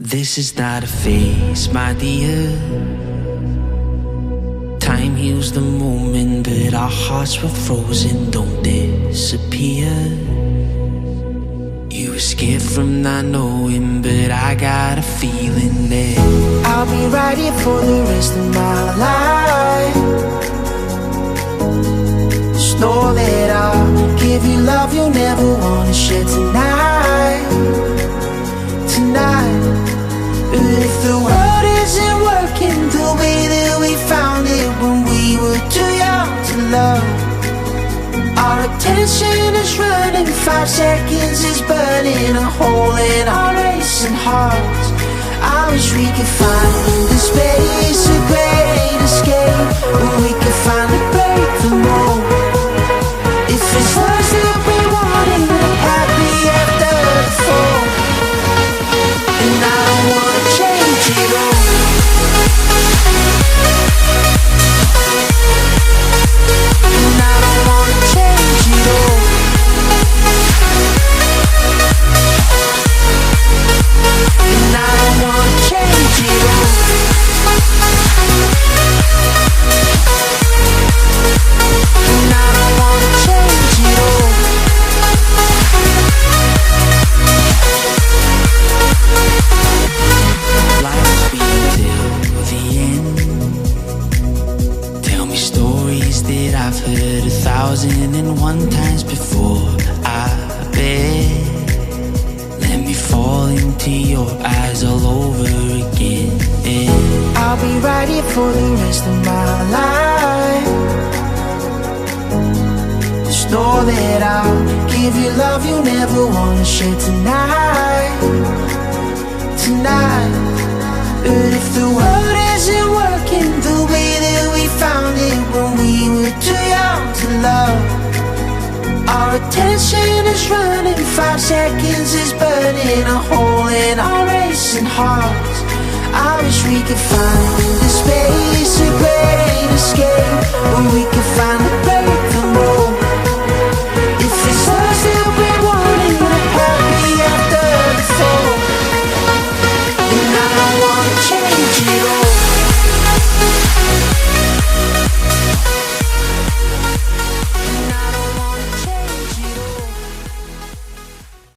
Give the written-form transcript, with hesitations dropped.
This is not a phase, my dear. Time heals the moment, but our hearts were frozen, don't disappear. You were scared from not knowing, but I got a feeling that I'll be right here for the rest of my life. Just know that I'll give you love you'll never wanna share tonight. Tonight. But if the world isn't working the way that we found it when we were too young to love, our attention is running, 5 seconds is burning a hole in our racing hearts. I wish we could find the space, a great escape, where we could finally break the mold. If it's us that we wanted, happy after the fall. And I don't wanna change it all. And I don't wanna change it all. And I don't wanna change it all. And I don't wanna change it all. life be till the end. Tell me stories that I've heard 1,001 times before. I bet. Let me fall into your eyes all over again. I'll be right here for the rest of my life. Just know that I'll give you love you'll never wanna share tonight. Tonight. But if the world isn't working the way that we found it when we were too young to love, our attention is running, 5 seconds is burning a hole in our racing hearts. I wish we could find the space, a great escape,